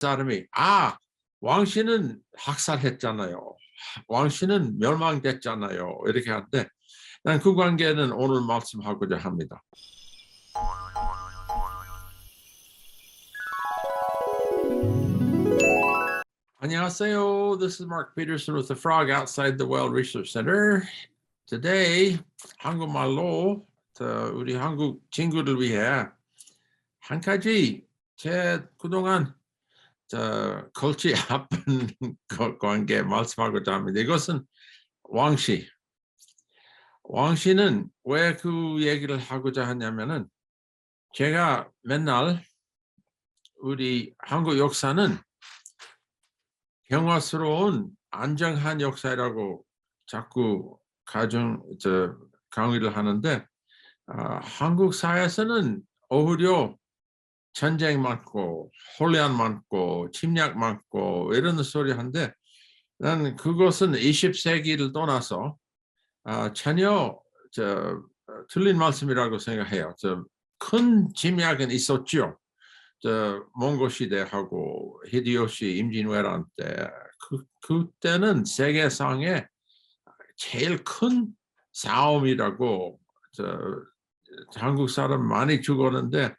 사람이 왕씨는 학살했잖아요. 왕씨는 멸망됐잖아요. 이렇게 하는데 난 그 관계는 오늘 말씀하고자 합니다. 안녕하세요. This is Mark Peterson with the Frog Outside the Well Research Center. Today, 한국말로 우리 한국 친구들 위해 한 가지 제 그동안 골치 아픈 관계 말씀하고자 합니다. 이것은 왕씨. 왕씨는 왜 그 얘기를 하고자 하냐면은 제가 맨날 우리 한국 역사는 평화스러운 안정한 역사라고 자꾸 강의를 하는데 한국 사회에서는 오히려 전쟁 많고 혼란 많고 침략 많고 이런 소리 하는데 나는 그것은 20세기를 떠나서 전혀 틀린 말씀이라고 생각해요. 큰 침략은 있었죠. 몽고 시대하고 히데요시 임진왜란 때 그때는 세계상에 제일 큰 싸움이라고 한국 사람 많이 죽었는데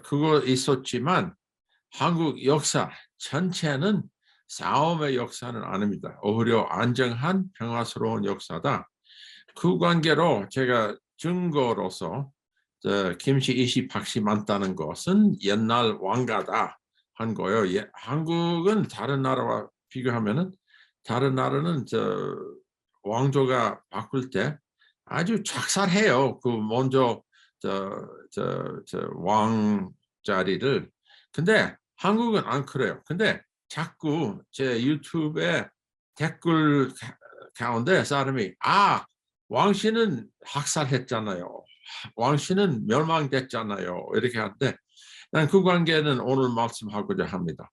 그거 있었지만 한국 역사 전체는 싸움의 역사는 아닙니다. 오히려 안정한 평화스러운 역사다. 그 관계로 제가 증거로서 김씨, 이씨, 박씨 많다는 것은 옛날 왕가다 한 거예요. 한국은 다른 나라와 비교하면은 다른 나라는 왕조가 바꿀 때 아주 착살해요. 그 먼저 왕 자리를. 근데 한국은 안 그래요. 근데 자꾸 제 유튜브에 댓글 가운데 사람이 왕씨는 학살했잖아요. 왕씨는 멸망됐잖아요. 이렇게 하는데 난 그 관계는 오늘 말씀하고자 합니다.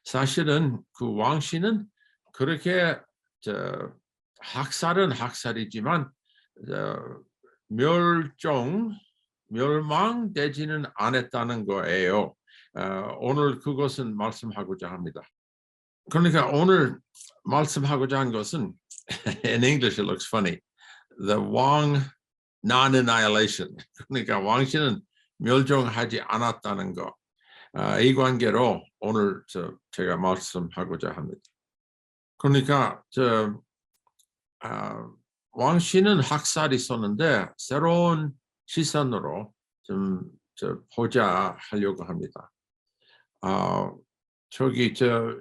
사실은 그 왕씨는 그렇게 학살은 학살이지만 멸망되지는 않았다는 거예요. 오늘 그것은 말씀하고자 합니다. 그러니까 오늘 말씀하고자 한 것은 in English it looks funny. The Wang non-annihilation. 그러니까 왕씨는 멸종하지 않았다는 거. 이 관계로 오늘 제가 말씀하고자 합니다. 그러니까 왕씨는 학살이 있었는데 새로운 시선으로 좀 보자 하려고 합니다.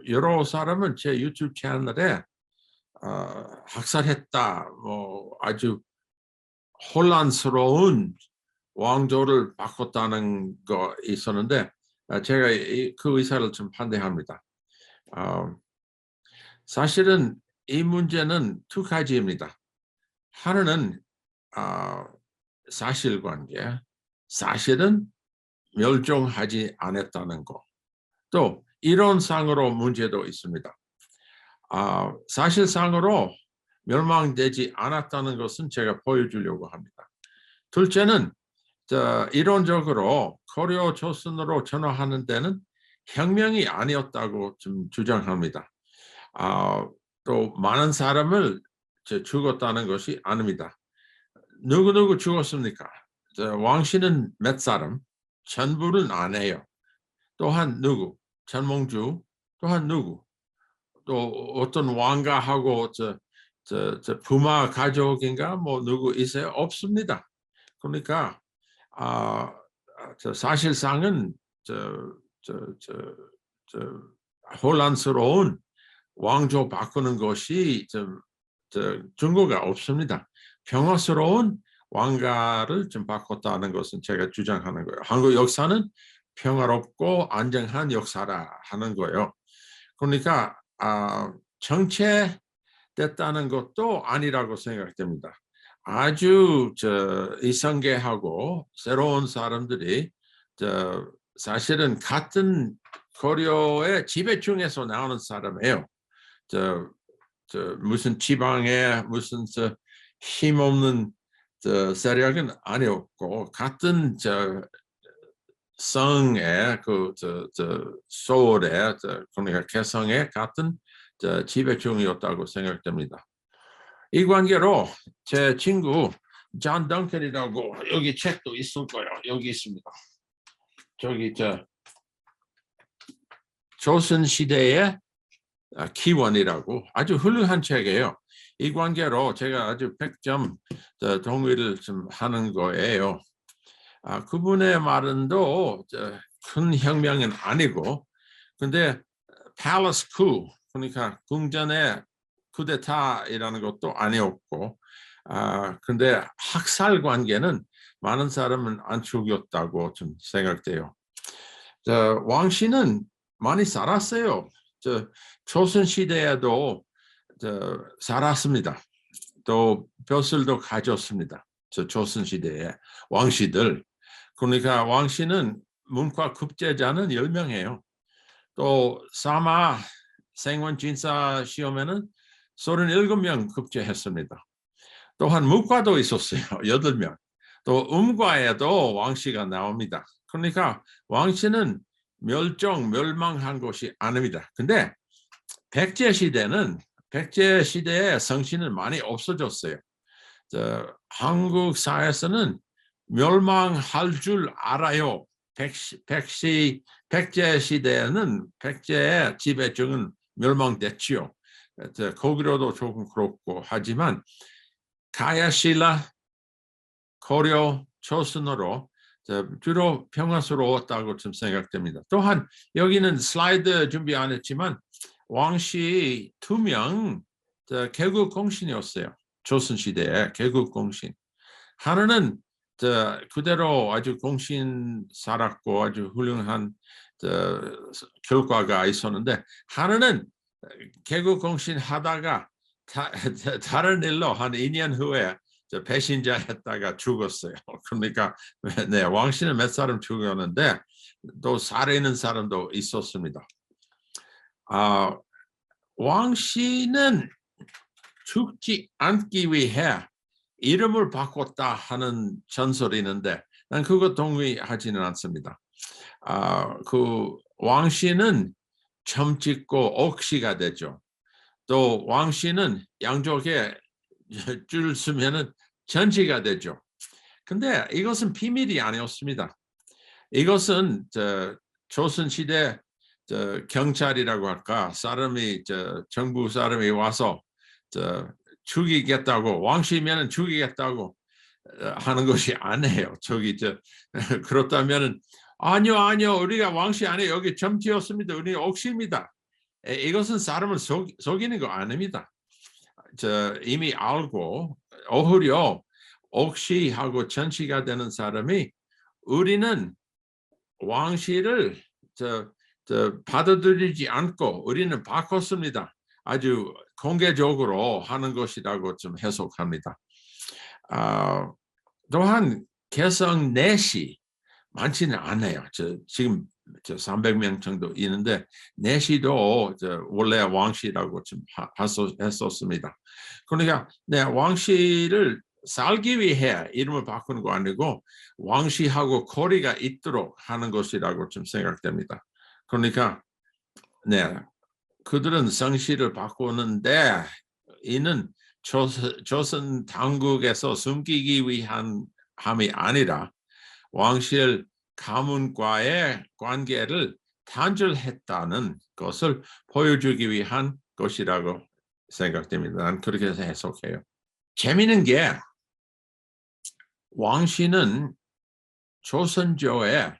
여러 사람은 제 유튜브 채널에 학살했다, 아주 혼란스러운 왕조를 바꿨다는 거 있었는데 제가 그 의사를 좀 반대합니다. 사실은 이 문제는 두 가지입니다. 하나는 사실관계, 사실은 멸종하지 않았다는 거. 또 이론상으로 문제도 있습니다. 사실상으로 멸망되지 않았다는 것은 제가 보여주려고 합니다. 둘째는 이론적으로 고려 조선으로 전환하는 데는 혁명이 아니었다고 좀 주장합니다. 또 많은 사람을 죽었다는 것이 아닙니다. 누구 죽었습니까? 왕씨는 몇 사람? 전부는 안 해요. 또한 누구? 전몽주? 또한 누구? 또 어떤 왕가하고 부마 가족인가 누구 있어요? 없습니다. 그러니까 사실상은 혼란스러운 왕조 바꾸는 것이 증거가 없습니다. 평화스러운 왕가를 좀 바꿨다는 것은 제가 주장하는 거예요. 한국 역사는 평화롭고 안정한 역사라 하는 거예요. 그러니까 정체됐다는 것도 아니라고 생각됩니다. 아주 이성계하고 새로운 사람들이 사실은 같은 고려의 지배층에서 나오는 사람이에요. 무슨 지방에 무슨 힘없는 세력은 아니었고 같은 성의 소울의 그러니까 개성의 같은 지배층이었다고 생각됩니다. 이 관계로 제 친구 존 덩컨이라고 여기 책도 있을 거예요. 여기 있습니다. 저기 조선 시대의 기원이라고 아주 훌륭한 책이에요. 이 관계로 제가 아주 100점 동의를 좀 하는 거예요. 그분의 말은도 큰 혁명은 아니고, 근데 팰리스 쿠, 그러니까 궁전의 쿠데타이라는 것도 아니었고, 근데 학살 관계는 많은 사람은 안 죽였다고 좀 생각돼요. 왕씨는 많이 살았어요. 조선 시대에도 살았습니다. 또 벼슬도 가졌습니다. 조선 시대에 왕씨들. 그러니까 왕씨는 문과 급제자는 10명이에요. 또 사마 생원 진사 시험에는 37명 급제했습니다. 또한 문과도 있었어요. 8명. 또 음과에도 왕씨가 나옵니다. 그러니까 왕씨는 멸망한 것이 아닙니다. 근데 백제 시대에 성씨는 많이 없어졌어요. 한국 사회에서는 멸망할 줄 알아요. 백제 시대에는 백제의 지배층은 멸망됐지요. 거기로도 조금 그렇고 하지만 가야신라, 고려, 조선으로 주로 평화스러웠다고 좀 생각됩니다. 또한 여기는 슬라이드 준비 안 했지만 왕씨 2명 개국 공신이었어요. 조선시대에 개국 공신. 하나는 그대로 아주 공신 살았고 아주 훌륭한 결과가 있었는데, 하나는 개국 공신 하다가 다른 일로 한 2년 후에 배신자 했다가 죽었어요. 그러니까 네, 왕씨는 몇 사람 죽였는데 또 살해하는 사람도 있었습니다. 왕씨는 죽지 않기 위해 이름을 바꿨다 하는 전설이 있는데 난 그거 동의하지는 않습니다. 그 왕씨는 점찍고 옥시가 되죠. 또 왕씨는 양쪽에 줄 쓰면은 전지가 되죠. 근데 이것은 비밀이 아니었습니다. 이것은 조선시대 경찰이라고 할까, 정부 사람이 와서 죽이겠다고, 왕씨면은 죽이겠다고 하는 것이 아니에요. 그렇다면은 아니요, 우리가 왕씨 아니에요. 여기 점지였습니다. 우리 옥시입니다. 이것은 사람을 속이는 거 아닙니다. 이미 알고 오히려 옥시하고 전시가 되는 사람이 우리는 왕씨를 받아들이지 않고 우리는 바꿨습니다. 아주 공개적으로 하는 것이라고 좀 해석합니다. 또한 개성 내시 많지는 않아요. 지금 300명 정도 있는데 내시도 원래 왕씨라고 좀 했었습니다. 그러니까 왕씨를 살기 위해 이름을 바꾸는 거 아니고 왕씨하고 거리가 있도록 하는 것이라고 좀 생각됩니다. 그러니까 그들은 성씨를 바꾸는데 이는 조선 당국에서 숨기기 위한 함이 아니라 왕실 가문과의 관계를 단절했다는 것을 보여주기 위한 것이라고 생각됩니다. 난 그렇게 해석해요. 재미있는 게 왕씨는 조선조에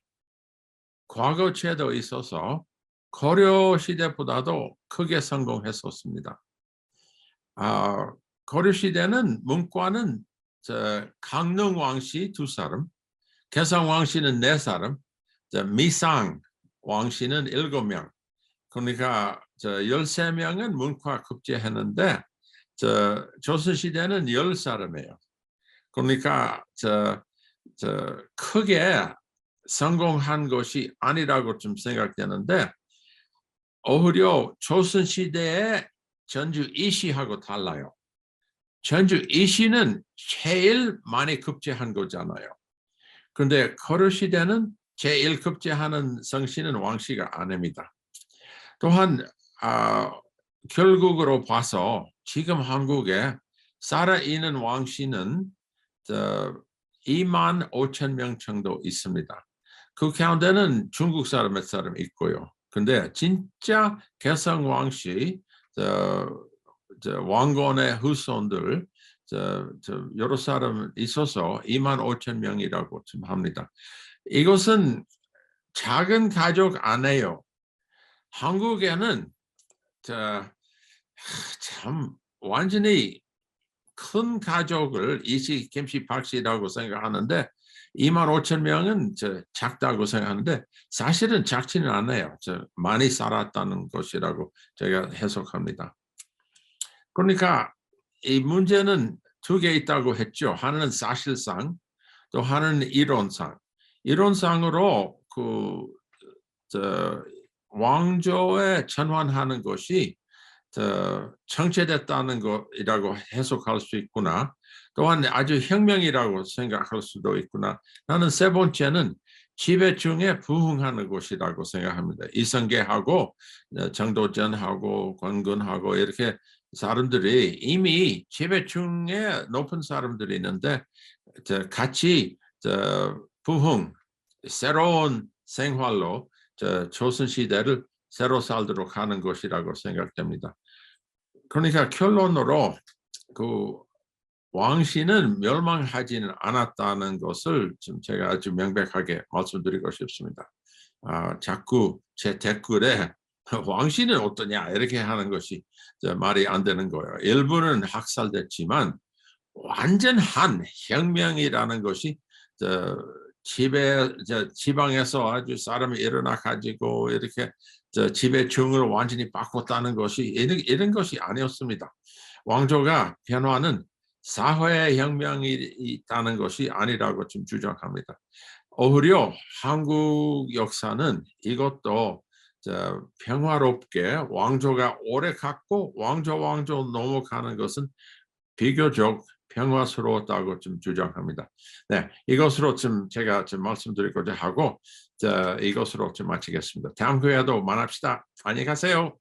과거체도 있어서 고려 시대보다도 크게 성공했었습니다. 고려 시대는 문과는 강릉 왕씨 2사람, 개성 왕씨는 4사람, 미상 왕씨는 7명. 그러니까 13명은 문과 급제했는데 조선 시대는 10사람이에요. 그러니까 크게 성공한 것이 아니라고 좀 생각되는데 오히려 조선 시대의 전주 이시하고 달라요. 전주 이시는 제일 많이 급제한 거잖아요. 그런데 고려 시대는 제1급제 하는 성씨는 왕씨가 아닙니다. 또한 결국으로 봐서 지금 한국에 살아있는 왕씨는 2만 5천 명 정도 있습니다. 그 가운데는 중국 사람 몇 사람 있고요. 근데 진짜 개성 왕씨, 왕건의 후손들 여러 사람 있어서 2만 5천 명이라고 좀 합니다. 이것은 작은 가족 아니에요. 한국에는 참 완전히 큰 가족을 이씨, 김씨, 박씨라고 생각하는데 2만 5천 명은 작다고 생각하는데 사실은 작지는 않아요. 많이 살았다는 것이라고 제가 해석합니다. 그러니까 이 문제는 두 개 있다고 했죠. 하나는 사실상, 또 하나는 이론상. 이론상으로 왕조에 전환하는 것이 정체됐다는 것이라고 해석할 수 있구나. 또한 아주 혁명이라고 생각할 수도 있구나. 나는 세 번째는 지배층에 부응하는 것이라고 생각합니다. 이성계하고 정도전하고 권근하고 이렇게 사람들이 이미 지배층에 높은 사람들이 있는데 같이 부흥, 새로운 생활로 조선시대를 새로 살도록 하는 것이라고 생각됩니다. 그러니까 결론으로 왕씨는 멸망하지는 않았다는 것을 좀 제가 아주 명백하게 말씀드리고 싶습니다. 자꾸 제 댓글에 왕씨는 어떠냐 이렇게 하는 것이 말이 안 되는 거예요. 일부는 학살됐지만 완전한 혁명이라는 것이 지방에서 아주 사람이 일어나 가지고 이렇게 지배층을 완전히 바꿨다는 것이 이런 것이 아니었습니다. 왕조가 변화는 사회 혁명이 있다는 것이 아니라고 좀 주장합니다. 오히려 한국 역사는 이것도 평화롭게 왕조가 오래 갔고 왕조 넘어가는 것은 비교적 평화스러웠다고 좀 주장합니다. 네, 이것으로 좀 제가 좀 말씀드리고자 하고 이것으로 좀 마치겠습니다. 다음 기회에도 만납시다. 안녕히 가세요.